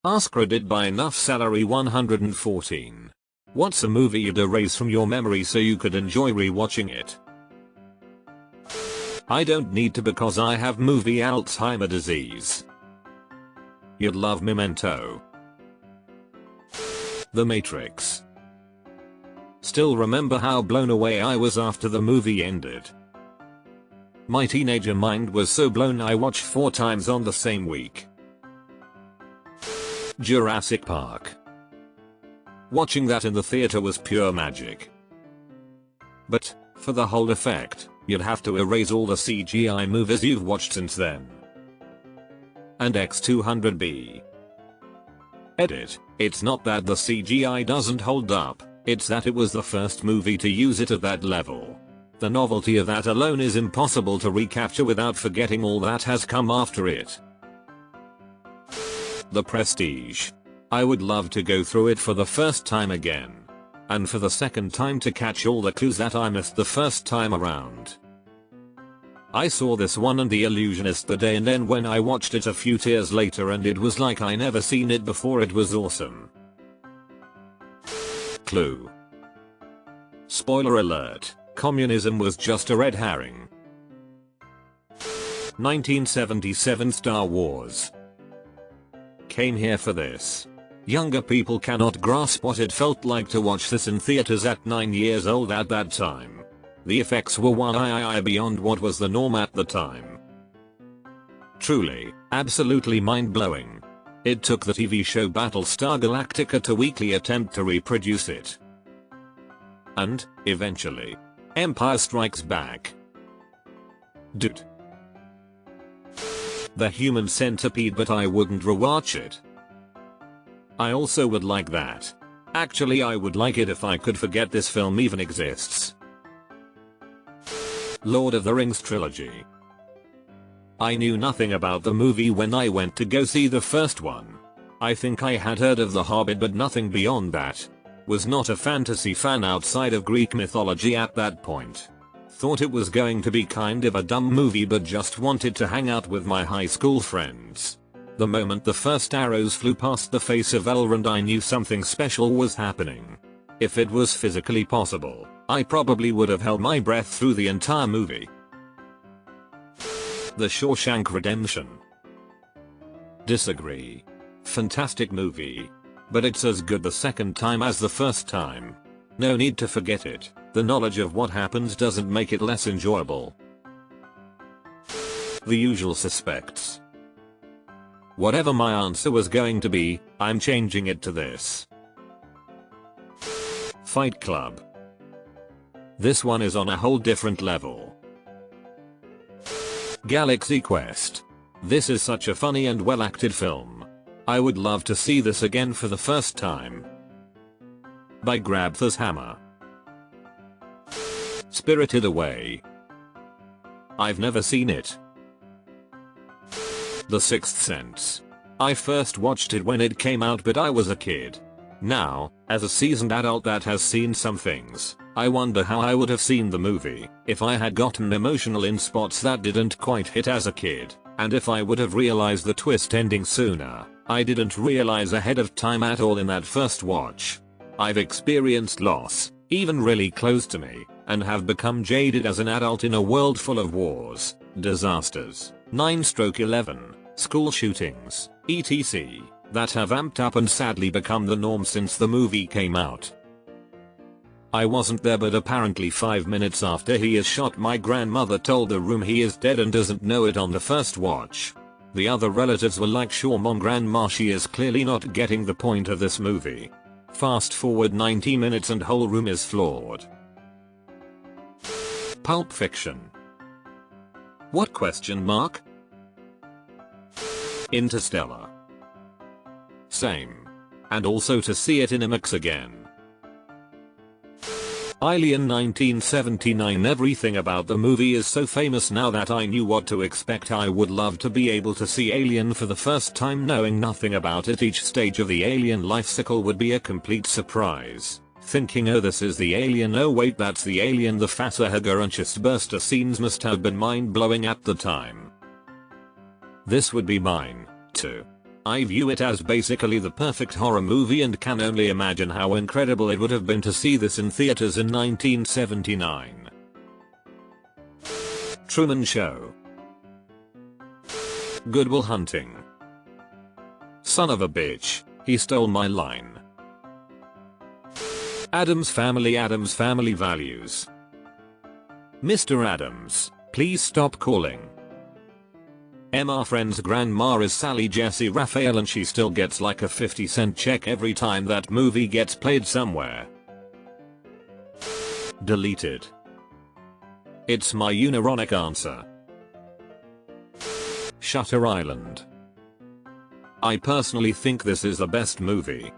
AskReddit buy enough salary 114. What's a movie you'd erase from your memory so you could enjoy rewatching it? I don't need to because I have movie Alzheimer disease. You'd love Memento. The Matrix. Still remember how blown away I was after the movie ended. My teenager mind was so blown I watched 4 times on the same week. Jurassic Park. Watching that in the theater was pure magic. But, for the whole effect, you'd have to erase all the CGI movies you've watched since then. And X200B. Edit, it's not that the CGI doesn't hold up, it's that it was the first movie to use it at that level. The novelty of that alone is impossible to recapture without forgetting all that has come after it. The Prestige. I would love to go through it for the first time again. And for the second time to catch all the clues that I missed the first time around. I saw this one and The Illusionist the day and then when I watched it a few years later and it was like I never seen it before. It was awesome. Clue. Spoiler alert, communism was just a red herring. 1977 Star Wars. Came here for this. Younger people cannot grasp what it felt like to watch this in theaters at 9 years old at that time. The effects were way beyond what was the norm at the time. Truly, absolutely mind-blowing. It took the TV show Battlestar Galactica to weekly attempt to reproduce it. And, eventually, Empire Strikes Back. Dude. The Human Centipede, but I wouldn't rewatch it. I also would like that. Actually, I would like it if I could forget this film even exists. Lord of the Rings trilogy. I knew nothing about the movie when I went to go see the first one. I think I had heard of The Hobbit but nothing beyond that. Was not a fantasy fan outside of Greek mythology at that point. Thought it was going to be kind of a dumb movie but just wanted to hang out with my high school friends. The moment the first arrows flew past the face of Elrond I knew something special was happening. If it was physically possible, I probably would have held my breath through the entire movie. The Shawshank Redemption. Disagree. Fantastic movie. But it's as good the second time as the first time. No need to forget it. The knowledge of what happens doesn't make it less enjoyable. The Usual Suspects. Whatever my answer was going to be, I'm changing it to this. Fight Club. This one is on a whole different level. Galaxy Quest. This is such a funny and well acted film. I would love to see this again for the first time. By Grabthar's Hammer. Spirited Away. I've never seen it. The Sixth Sense. I first watched it when it came out but I was a kid. Now, as a seasoned adult that has seen some things, I wonder how I would have seen the movie if I had gotten emotional in spots that didn't quite hit as a kid, and if I would have realized the twist ending sooner. I didn't realize ahead of time at all in that first watch. I've experienced loss, even really close to me, and have become jaded as an adult in a world full of wars, disasters, 9/11, school shootings, etc. that have amped up and sadly become the norm since the movie came out. I wasn't there but apparently 5 minutes after he is shot my grandmother told the room he is dead and doesn't know it on the first watch. The other relatives were like, sure mom, grandma, she is clearly not getting the point of this movie. Fast forward 90 minutes and whole room is floored. Pulp Fiction. What question mark? Interstellar. Same. And also to see it in IMAX again. Alien 1979. Everything about the movie is so famous now that I knew what to expect. I would love to be able to see Alien for the first time knowing nothing about it. Each stage of the alien life cycle would be a complete surprise. Thinking, oh this is the alien, oh wait that's the alien. The facehugger and chestburster scenes must have been mind blowing at the time. This would be mine, too. I view it as basically the perfect horror movie and can only imagine how incredible it would have been to see this in theaters in 1979. Truman Show. Good Will Hunting. Son of a bitch, he stole my line. Addams Family Values. Mr. Addams, please stop calling. Our friend's grandma is Sally Jesse Raphael and she still gets like a 50-cent check every time that movie gets played somewhere. Deleted. It's my unironic answer. Shutter Island. I personally think this is the best movie.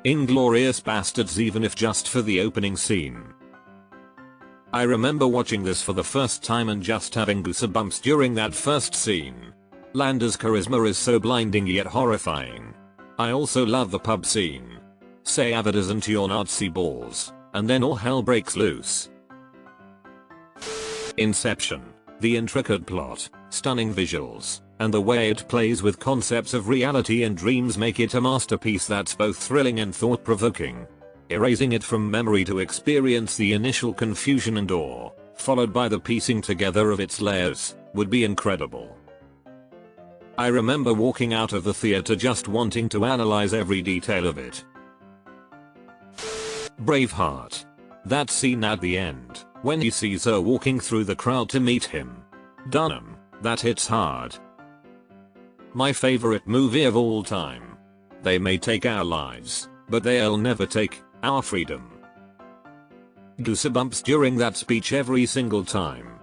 Inglourious Bastards, even if just for the opening scene. I remember watching this for the first time and just having goosebumps during that first scene. Landa's charisma is so blinding yet horrifying. I also love the pub scene. Say Avid into your Nazi balls, and then all hell breaks loose. Inception. The intricate plot, stunning visuals, and the way it plays with concepts of reality and dreams make it a masterpiece that's both thrilling and thought-provoking. Erasing it from memory to experience the initial confusion and awe, followed by the piecing together of its layers, would be incredible. I remember walking out of the theater just wanting to analyze every detail of it. Braveheart. That scene at the end, when he sees her walking through the crowd to meet him. Dunham, that hits hard. My favorite movie of all time. They may take our lives, but they'll never take our freedom. Goosebumps during that speech every single time.